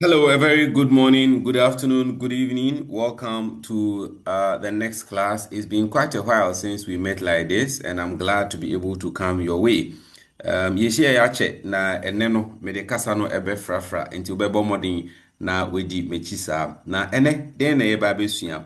Hello, a very good morning, good afternoon, good evening. Welcome to the next class. It's been quite a while since we met like this, and I'm glad to be able to come your way. Yeshia yache na eneno mede kasa no ebe frafra nti ubebo modern na wedi mechisa na ene den na yeba besua.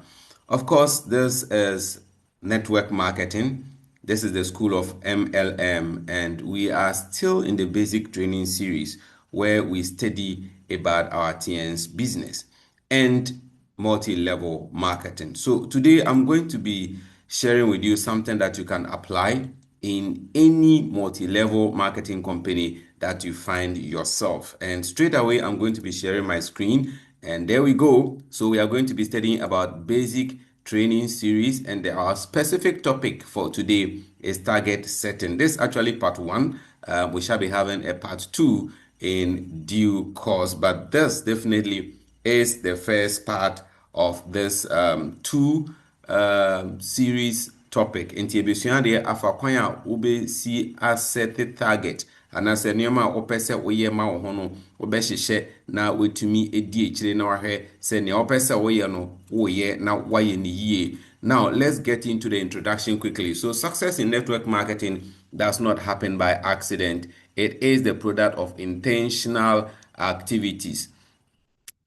Of course, this is network marketing. This is the school of MLM, and we are still in the basic training series where we study about our TN's business and multi-level marketing. So today I'm going to be sharing with you something that you can apply in any multi-level marketing company that you find yourself. And straight away, I'm going to be sharing my screen. And there we go. So we are going to be studying about basic training series, and our specific topic for today is target setting. This is actually part one. We shall be having a part two in due course, but this definitely is the first part of this two series topic. Nti ebesua de afa kwan a wobesi asset target anaasɛ nneɛma a wopɛ sɛ woyɛ ma wo ho no wobɛhyehyɛ na wotumi edi akyire na wahwɛ sɛ nea wopɛ sɛ woyɛ no woyɛ na wayɛ ne yie. Now let's get into the introduction quickly. So success in network marketing does not happen by accident. It is the product of intentional activities.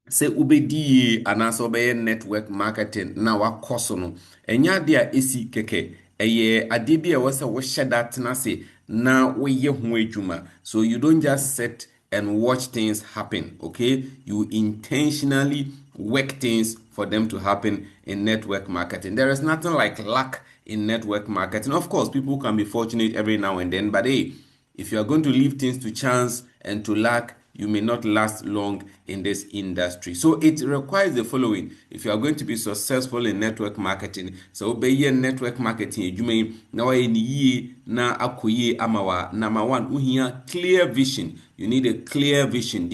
Sɛ wobɛdi yie anaasɛ wobɛyɛ network marketing na wakɔ so no ɛnyɛ ade a ɛsi kɛkɛ. Ɛyɛ ade bi a ɛwɔ sɛ wohyɛ da tena ase na woyɛ ho adwuma. So you don't just sit and watch things happen, okay? You intentionally work things for them to happen in network marketing. There is nothing like luck in network marketing. Of course, people can be fortunate every now and then, but hey, if you are going to leave things to chance and to luck, you may not last long in this industry. So it requires the following. If you are going to be successful in network marketing, so obey network marketing, you may now na akoye amawa. Number one, uhia clear vision. You need a clear vision.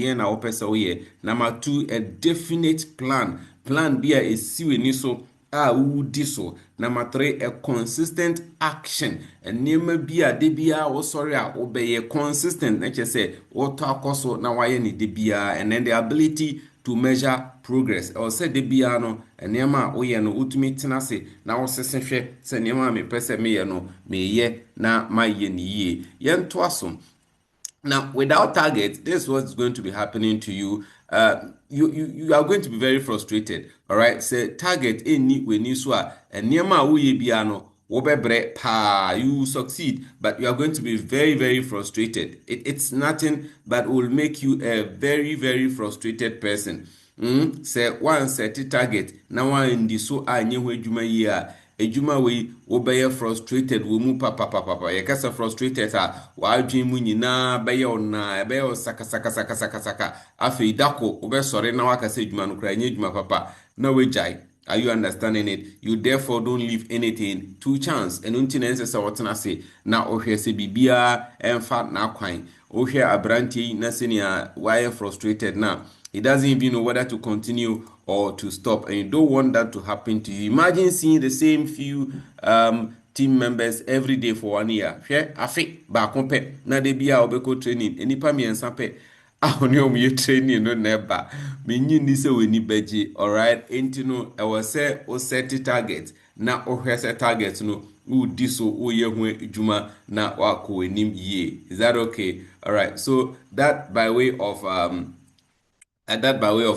Number two, a definite plan. Plan B is siwe so wudi so. Number three, a consistent action. Nneɛma bi a de biara wosɔre a wobɛyɛ consistent na kyerɛ sɛ wotɔ akɔ so na wayɛ ne de biara. And then the ability to measure progress. Ɛwɔ sɛ de biara no nneɛma a woyɛ no wotumi tena ase na wosese hwɛ sɛ nneɛma a mepɛ sɛ meyɛ no meyɛ na mayɛ ne yie. Yɛntoa so. Now, without targets, this is what's going to be happening to you. You are going to be very frustrated. All right. Say target any when you swa and nearma we biano wobebre pa you succeed, but you are going to be very, very frustrated. It's nothing but will make you a very, very frustrated person. Say one set target now one in the so I knew where you ejuma we wobɛyɛ frustrated wo mu papapapa yɛkasa frustrated a wadwen mu nyinaa bɛyɛ ona ɛbɛyɛ sakasakasakasaka afei dako wobɛsɔre na waka sɛ ejuma no kra nyɛ ejuma papa na wagyae. Are you understanding it? You therefore don't leave anything to chance. And until nense sɛ wɔtena ase na ɔhwɛ sɛ biribiara ɛmfa n'akwan. Ɔhwɛ aberanteɛ na sɛnea wayɛ frustrated na he doesn't even know whether to continue or to stop, and you don't want that to happen to you. Imagine seeing the same few team members every day for 1 year. Hwɛ afe baako pɛ na de bia obeko training enipa mmiɛnsa pɛ ahone omuye training no never menyi ni sɛ wani bagye. All right, enti no ɛwɔ sɛ o set target na ohwɛ sɛ target no wodi so woyɛ ho adwuma na wakɔ anim yie. Is that okay? All right, so that by way of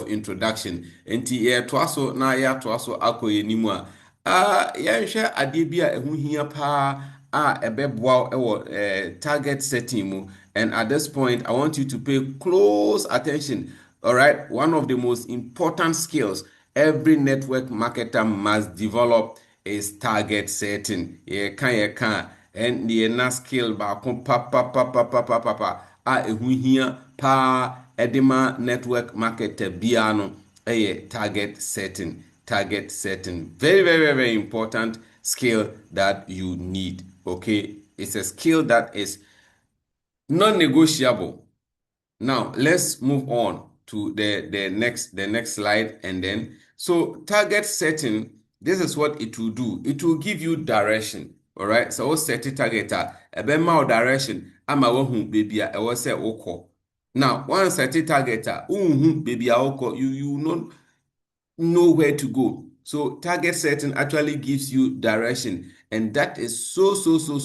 introduction. Enti yɛtoa so na yɛatoa so akɔ yɛnim yɛnhwɛ adeɛ bi a ɛho hia paa a ɛbɛboa ɛwɔ target setting mu. And at this point I want you to pay close attention. All right, one of the most important skills every network marketer must develop is target setting. Yɛka and the na skill baako pa a ɛho hia paa edema network marketer biano target setting. Very, very, very, very important skill that you need. Okay, it's a skill that is non-negotiable. Now let's move on to the next slide. And then so target setting, this is what it will do. It will give you direction. All right, so set target a direction ama wahu baby a ɛwɔ sɛ wokɔ. Now, once set a target, baby, you know where to go. So target setting actually gives you direction, and that is so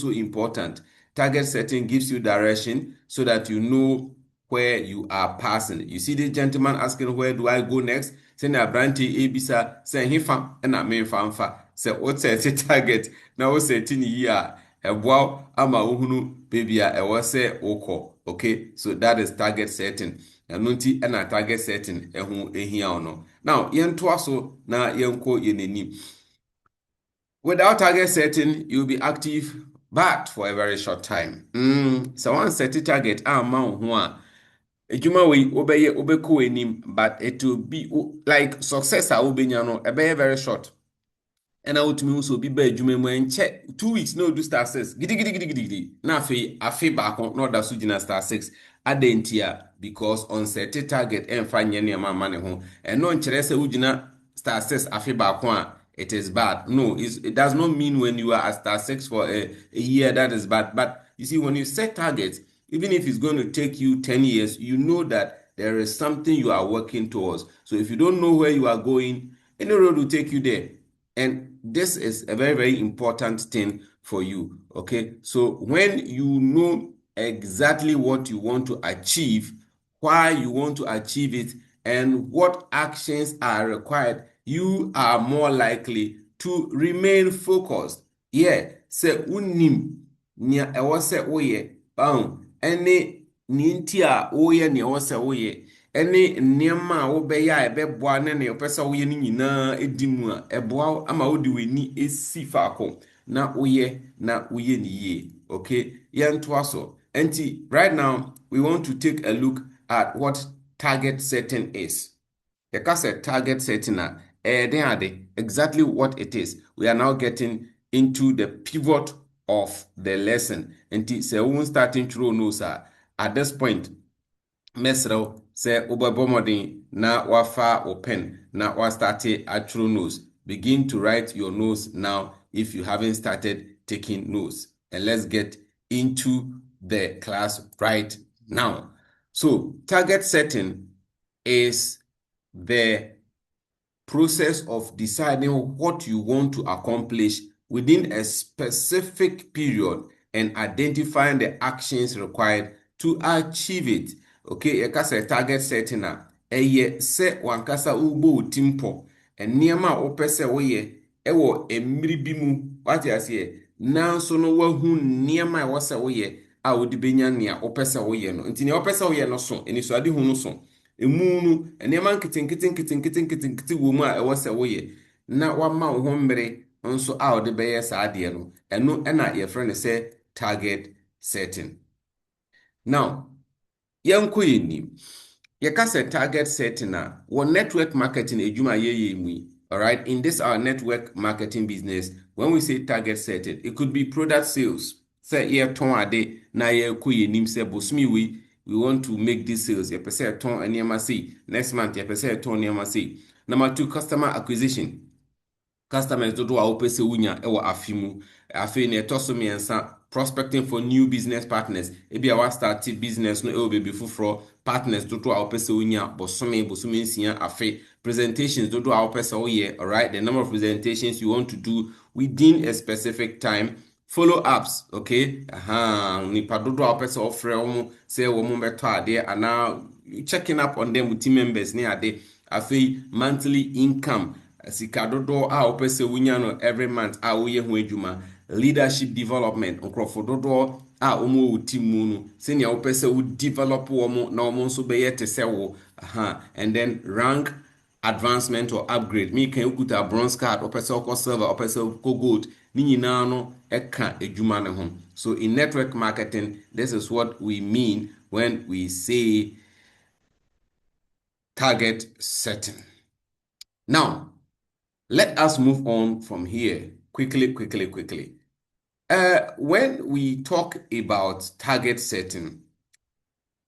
important. Target setting gives you direction so that you know where you are passing. You see this gentleman asking, where do I go next? Say na abrante ebisa say hefa na me mfa say what set a target na what set in year eboa ama ohunu baby a ewo say okọ. Okay, so that is target setting. Ɛno nti ɛna target setting ɛho ehia ono. Now, yɛntoa so na yɛnkɔ yɛn. Without target setting, you'll be active but for a very short time. So one set a target amma wo ho a adwuma wei wobɛkɔ w'anim, but it will be like success a wobɛnya no ɛbɛyɛ very short. And I would mean so be bad you may check 2 weeks no do star 6 gidi na afe back on no da so star 6 adentia because on set target and find any money home and no nkyere say wugina star 6 afe back on it is bad. No, it does not mean when you are at star 6 for a year that is bad. But you see, when you set targets, even if it's going to take you 10 years, you know that there is something you are working towards. So if you don't know where you are going, any road will take you there. And this is a very important thing for you. Okay, so when you know exactly what you want to achieve, why you want to achieve it, and what actions are required, you are more likely to remain focused. Yeah, say unim nia ewo se woye bam ene ni nti a woye ne ewo se woye ene nneɛma a wobɛyɛ a ɛbɛboa ne wopɛ woye ne nyinaa edi mu a ɛboa ama wode w'ani esi faako na woye ne yie. Okay, yɛntoa so. Enti right now we want to take a look at what target setting is. Yɛka target setting exactly what it is. We are now getting into the pivot of the lesson. Nti sɛ wo starting through no sir, at this point mesrɛw sɛ wobɛbɔ mmɔden na wafa wo pen na wastarte atwerɛ notes. Begin to write your notes now if you haven't started taking notes. And let's get into the class right now. So target setting is the process of deciding what you want to accomplish within a specific period and identifying the actions required to achieve it. Okay, yɛka sɛ target setting a ɛyɛ sɛ wankasa wobɔ timpo nneɛma a wopɛ sɛ woyɛ ɛwɔ mmiri bi mu wate aseɛ nanso no wahu nneɛma a ɛwɔ sɛ woyɛ a wode bɛnya nea wopɛ sɛ woyɛ no nti nea wopɛ sɛ woyɛ no so enisoade hu no so emu no nneɛma nketenkete wɔ mu a ɛwɔ sɛ woyɛ na wama wo ho mmere nso a wode bɛyɛ saa adeɛ no ɛno ɛna yɛfrɛ no sɛ target setting. Now yɛnkɔ yɛnim yɛka sɛ target setting a wɔ network marketing adwuma yɛyɛ mu yi. All right, in this our network marketing business, when we say target setting, it could be product sales. Say yɛtɔn ade na yɛkɔ yɛnim sɛ bosome we want to make these sales. Yɛpɛ sɛ yɛtɔn nneɛma sei. Next month yɛpɛ sɛ yɛtɔn nneɛma sei. Number 2, customer acquisition. Customers dodo a wopɛ sɛ wonya ɛwɔ afe mu. Afe na ɛtɔ so mmiɛnsa, prospecting for new business partners. Ebi a start business no ɛwɔ baby foforɔ. Partners dodo a wopɛ sɛ wonya bosome nsia afe. Presentations dodo a wopɛ sɛ woyɛ. All right, the number of presentations you want to do within a specific time. Follow-ups, okay? Nipa dodo a wopɛ sɛ wofrɛ wɔn sɛ wɔn bɛtɔ adeɛ ana checking up on them with team members ne ade. Afei monthly income. Sika dodo a wopɛ sɛ wonya no every month a woyɛ ho adwuma. Leadership development, nkrɔfo dodo a wɔn wɔ team mu no sɛnea wopɛ sɛ wo develop wɔn na wɔn nso bɛyɛ te sɛ wo. And then rank advancement or upgrade. Me kan ukuta bronze card, wopɛ sɛ wokɔ silver, wopɛ sɛ wokɔ gold. Ni nyinaa no ɛka adwuma ne ho. So in network marketing, this is what we mean when we say target setting. Now, let us move on from here quickly. When we talk about target setting,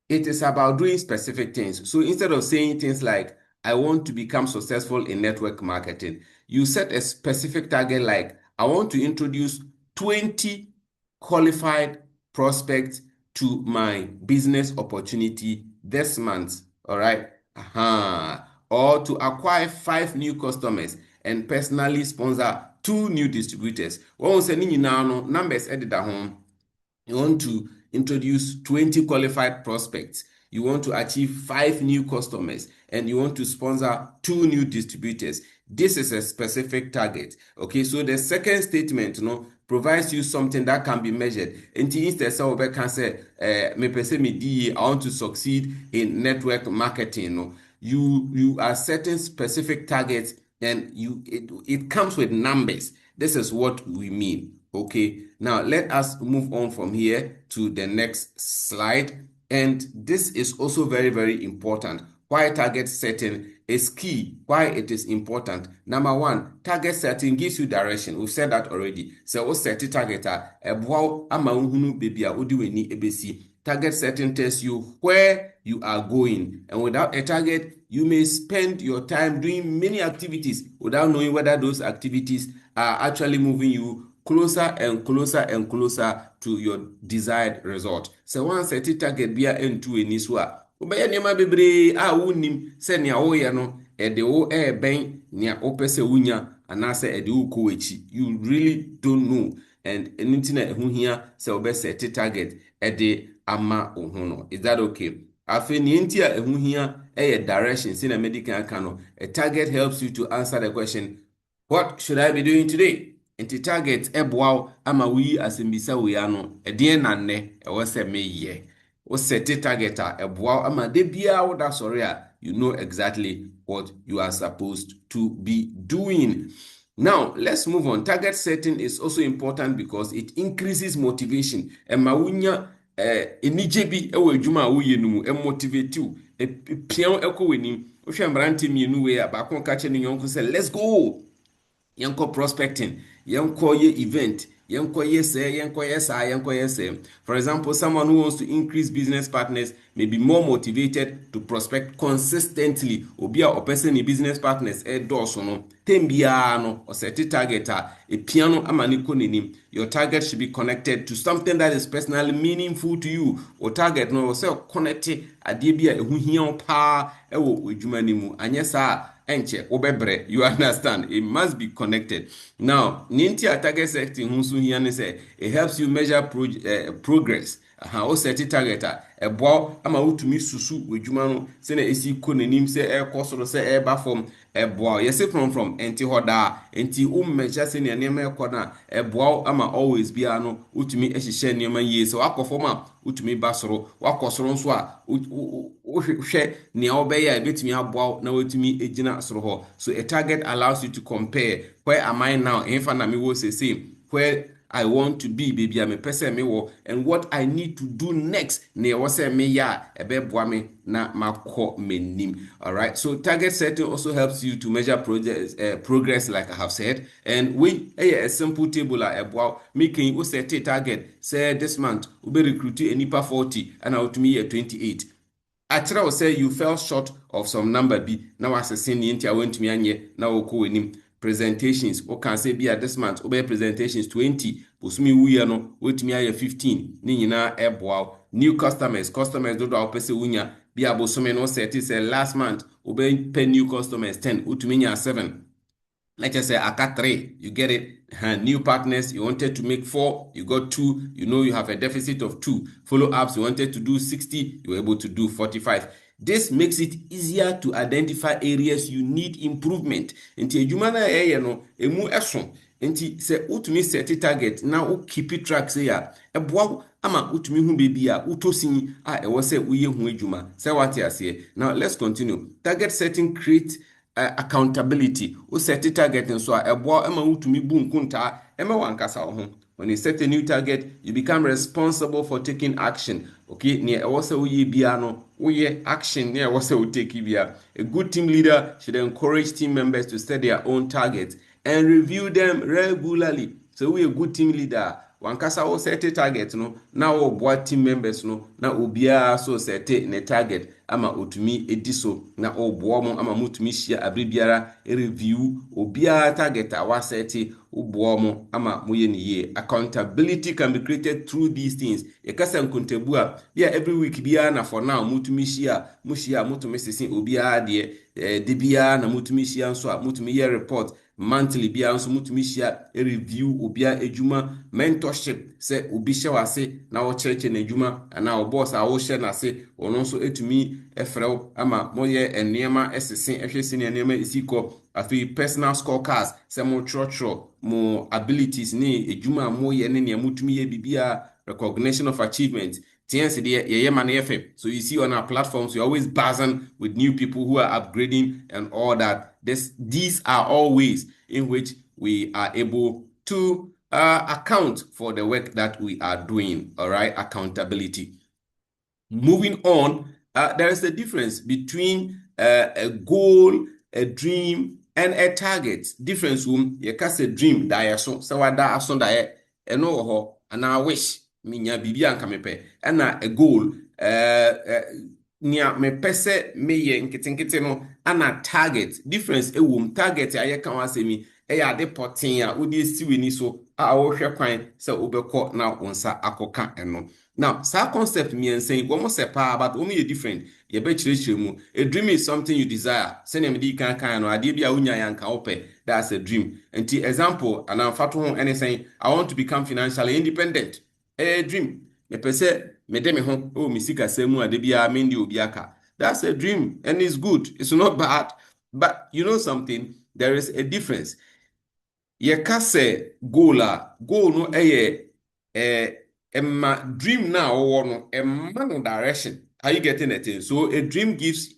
it is about doing specific things. So instead of saying things like, I want to become successful in network marketing, you set a specific target like, I want to introduce 20 qualified prospects to my business opportunity this month. All right. Or to acquire 5 new customers and personally sponsor 2 new distributors. What was any numbers edited home? You want to introduce 20 qualified prospects. You want to achieve 5 new customers and you want to sponsor 2 new distributors. This is a specific target. Okay, so the second statement, provides you something that can be measured. Instead, can say, I want to succeed in network marketing. You are setting specific targets and it comes with numbers. This is what we mean. Okay, now let us move on from here to the next slide. And this is also very, very important. Why target setting is key, why it is important. Number one, target setting gives you direction. We've said that already. So we set a target, target setting tells you where you are going. And without a target, you may spend your time doing many activities without knowing whether those activities are actually moving you closer and closer and closer to your desired result. So once a target be into a niswa, obey nema bebre a wunim se nea woye no ede wo ben nea opese wunya anase ede wo ko echi. You really don't know. And anything na ehun hia se obe set target ede ama ohun no. Is that okay? Afe ni enti a ehun hia direction se na medical aka no. A target helps you to answer the question, what should I be doing today? Nti target eboa ama wi asembisa we ano edien na nne ewo se meye. O set target eboa ama de bia wo da sori a you know exactly what you are supposed to be doing. Now, let's move on. Target setting is also important because it increases motivation. Ema wunya enije bi ewo adwuma wo ye numu motivate you. Pian ekọ wenim. Wo hwe mbrante mienu we a ba kon ka che ne yonko say let's go. Yanko prospecting, yanko ye event, yanko ye say, yanko ye sa, yanko ye say. For example, someone who wants to increase business partners may be more motivated to prospect consistently. Obia or person in business partners doso no. Tembia no or set a target a piano amaniko nenim. Your target should be connected to something that is personally meaningful to you. Or target no say connected adebia ehu hia pa ewo edwuma nimu. Anyesa enche obebre, you understand, it must be connected. Now ninti target setting hunsu here ne say it helps you measure progress. O set target ebo ama utumi susu wedwuma no se na esi ko nanim se ekosoro se eba form ebo yesi from enti hoda enti measure se ne nema ekona ebo ama always bia no utumi ehihye nema yie se wakofom a utumi basoro wakosoro nso a hwe ne obeye betumi abo na utumi ejina soro ho. So a target allows you to compare, where am I now, infa na me wo say where I want to be, baby, I'm a person me wo, and what I need to do next. Ne wo say me ya ebeboa me na makọ menim. All right. So target setting also helps you to measure progress, like I have said. And we a simple table eboa making you set a target. Say this month we be recruit enipa 40 and out me 28. Atra will say you fell short of some number B. Now assessing the inti went to me anye na oko enim. Presentations, o can say be at this month, obey presentations 20, posumi wuya no, wait me 15, ni nyina eboa. New customers do pese wunya, be abosome no set say last month, obey pay new customers 10, utuminya 7. Let's just say I got 3, you get it. New partners, you wanted to make 4, you got 2, you know you have a deficit of 2. Follow-ups, you wanted to do 60, you were able to do 45. This makes it easier to identify areas you need improvement. Nti adwuma na no emu eso. Nti se utumi set target na o keep track say ya eboa ama utumi hu bebi a utosin a ewo se uye hu adwuma. Say what you say. Now let's continue. Target setting creates accountability. O set target nso a eboa ama utumi bu nkunta ema wankasa ho. When you set a new target, you become responsible for taking action. Okay, near also we bia no we action near also we take bia. A good team leader should encourage team members to set their own targets and review them regularly. So we a good team leader. wankasa wo set target no na wo boa team members no na obiara so set ne target ama otumi edi so na wo boa mo ama mutumi hia abre biara review obiara target a wa set wo boa mo ama moye ne ye. Accountability can be created through these things. Yekasa nkontabu a every week biara na for now mutumi hia mutumi sese obiara de biara na mutumi hia nso a mutumi ye report monthly biara nso mutumi hia review obia ejuma mentorship se obi hye wase na wo cheche na ejuma na wo boss a wo hye na se ono nso etumi efrew ama moye enema esese ehwese ne enema esiko afi personal scorecards se mo trotro mo abilities ni ejuma moye ne mutumi ye bibia recognition of achievement. So you see on our platforms, we're always buzzing with new people who are upgrading and all that. These are all ways in which we are able to account for the work that we are doing. All right, accountability. Moving on, there is a difference between a goal, a dream, and a target. Difference you can say dream that so what that aso that and I wish minya bibi anka mepe and a goal nia mepe se meye nkete no ana target. Difference target aye kan wasemi ade poten a odi siweni so a wo hwe kwan se obekọ na onsa akoka eno. Now, that concept me and saying one more sepa, but only a different. You bet a dream is something you desire. Send him the can or adibia unya yanka ope. That's a dream. And the example, and I'm fat home anything. I want to become financially independent. A dream. Me pese me demi home. Oh, misika semu adibia mendi obiaka. That's a dream, and it's good. It's not bad, but you know something. There is a difference. Ye kase goal no Emma dream now or no a man direction. Are you getting it? So a dream gives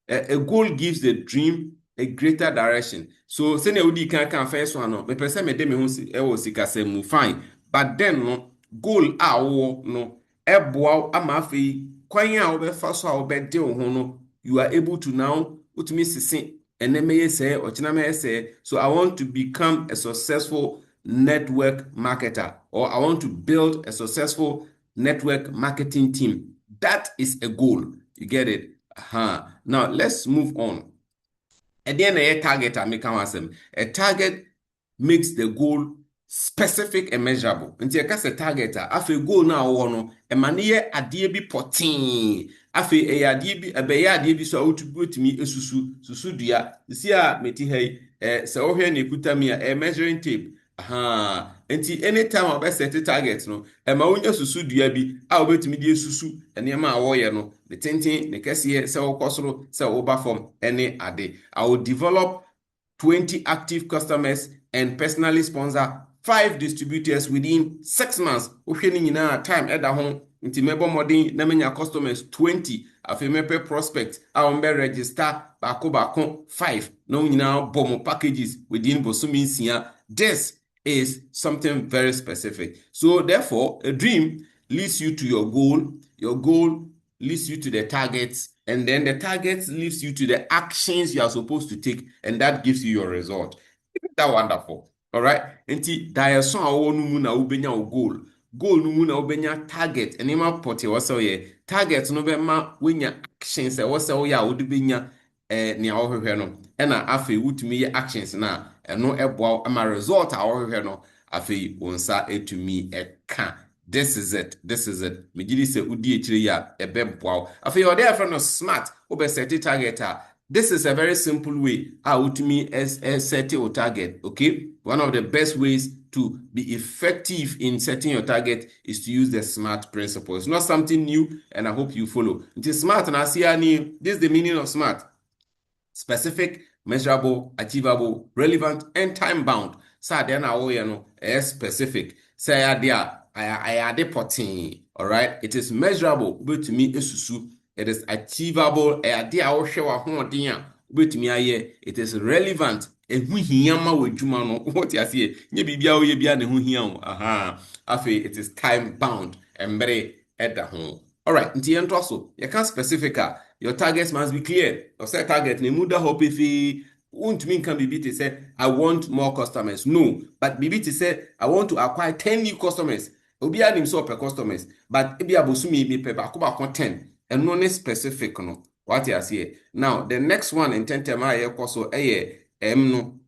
a goal gives the dream a greater direction. So say udi can first one no. Me person me dem me ho sika se mu fine. But then no goal no eboa ama afei kwan a obefa so a obede ho no you are able to now utumi sisi eneme say ochiname say so I want to become a successful network marketer, or I want to build a successful network marketing team. That is a goal. You get it? Now let's move on. And then a target a target makes the goal specific and measurable. Nti e ka se target afi goal na wo no e ma ne ye ade bi potin afi e ade bi ebe ye ade bi so awotumi susu dua si a meti hai se wo hwe na ekuta mi a measuring tape. Nti anytime I set target no e ma wonya susu dua bi a obetumi de susu enema a wo ye no the tintin ne kese se wo kosoro se wo ba form any ade. I will develop 20 active customers and personally sponsor 5 distributors within 6 months. Time at home. Inti mebo modin na menya customers 20. Afi mepe prospect. A ombe register bako 5. No nyina bomo packages within bosumi nsia. This is something very specific. So therefore, a dream leads you to your goal. Your goal leads you to the targets. And then the targets leads you to the actions you are supposed to take. And that gives you your result. Isn't that wonderful? All right. Nti dayeso a wo no mu na wo benya wo goal. Goal no mu na wo benya target. Enema pote wo se ye. Target no be ma wenya actions e wo se wo ya wo de benya ne a wo hwehwe no. E na afi wutumi ye actions na eno eboa ama result a wo hwehwe no afi wonsa etumi eka. This is it. Megidi se udi ekire ya ebempoa. Afi o dey friend no smart. Wo be set target a. This is a very simple way how to me set your target. Okay, one of the best ways to be effective in setting your target is to use the SMART principle. It's not something new, and I hope you follow. It is SMART, and I see this is the meaning of SMART: specific, measurable, achievable, relevant, and time bound. So then I specific. Say I add potting. All right, it is measurable, but to me isusu. It is achievable. It is relevant. What you say? It is time bound and very at the home. All right. You can specify your targets must be clear. Your set target. Untumi nka bibi to say I want more customers. No, but bibi to say I want to acquire 10 new customers. Obi anim so per customers, but ebi abosumi bi pe ba 10. And no specific no. What you see. Now, the next one in tentem a yɛkɔ so no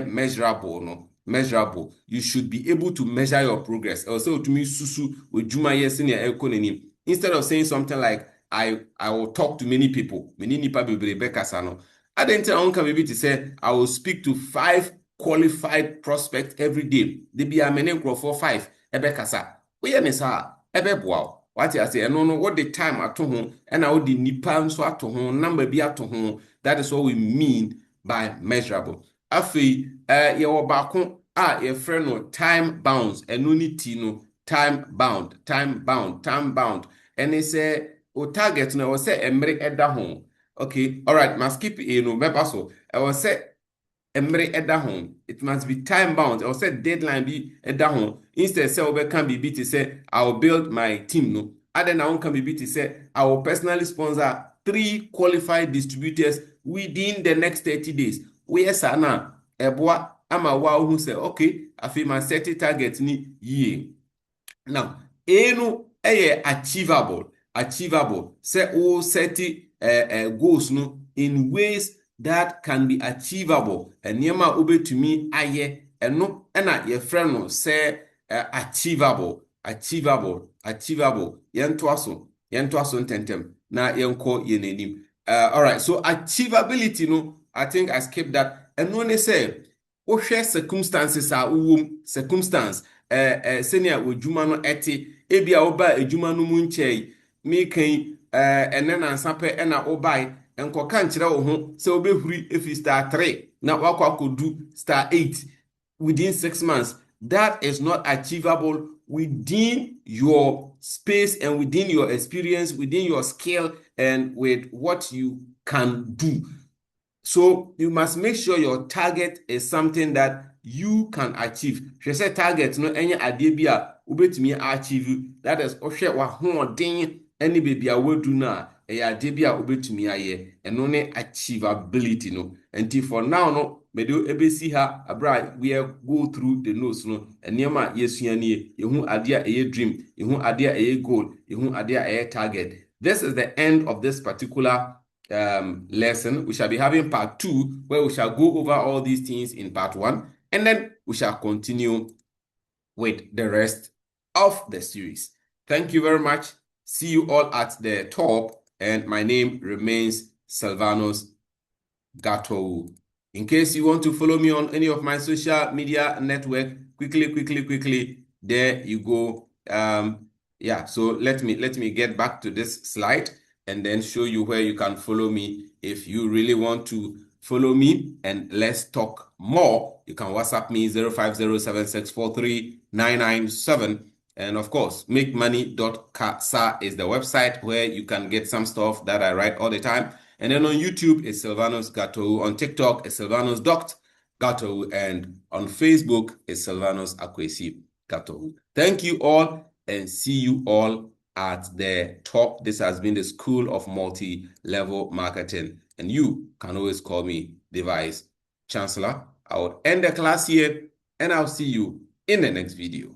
measurable no. Measurable. You should be able to measure your progress. Also to me susu ojuma senior economy. Instead of saying something like I will talk to many people. Many nipa bebrebe kasa no. I didn't tell uncle maybe to say I will speak to 5 qualified prospects every day. They be a many for 5 ebe kasa. We ne sa ebe boa. What I say, no, what the time at home, and how the nipa so at home, number be at home. That is what we mean by measurable. Afi, your bako, your friend no time bounds, and no need no time bound. And they say, o target no, I say, emre edda home. Okay, all right, must keep no, remember so. I will say, emre edda home. It must be time bound. I will say deadline be edda home. Instead, say we can be to say I will build my team. No, other now can be to say I will personally sponsor 3 qualified distributors within the next 30 days. We are now eboa ama wow who say okay, I feel my set target ni ye. Now, eno achievable. Say o set goals no in ways that can be achievable. And niema ube to me aye eno ena ye friend no say achievable. Yentoaso ntentem na yenko yenenim. All right, so achievability no, I think I skipped that. And when they say o share circumstances are circumstance senior ojuma no ete ebia oba ejuma no mu nchei me kan ene na nsape ena obai enkoka nkyere wo ho se obehuri efi star 3 na wakwa kodu star 8 within 6 months. That is not achievable within your space and within your experience, within your skill, and with what you can do. So you must make sure your target is something that you can achieve. She said target no any idea bi a ubetumi achieve. That is ohwe wa hoden any baby a we do na e idea bi a ubetumi aye. Eno ne achievability no. And for now no me do ebesi ha abra we go through the notes no. Eniema yesua ne yehu idea eye dream, yehu idea eye goal, yehu idea eye target. This is the end of this particular lesson. We shall be having part 2 where we shall go over all these things in part 1, and then we shall continue with the rest of the series. Thank you very much. See you all at the top, and my name remains Silvanus Gato. In case you want to follow me on any of my social media network, quickly, there you go. Yeah, so let me get back to this slide and then show you where you can follow me. If you really want to follow me and let's talk more, you can WhatsApp me 0507643997. And of course, makemoney.casa is the website where you can get some stuff that I write all the time. And then on YouTube, it's Silvanus Gato. On TikTok, it's Silvanus.Gato. And on Facebook, it's Silvanus Akwesi Gato. Thank you all and see you all at the top. This has been the School of Multi-Level Marketing. And you can always call me the Vice Chancellor. I will end the class here and I'll see you in the next video.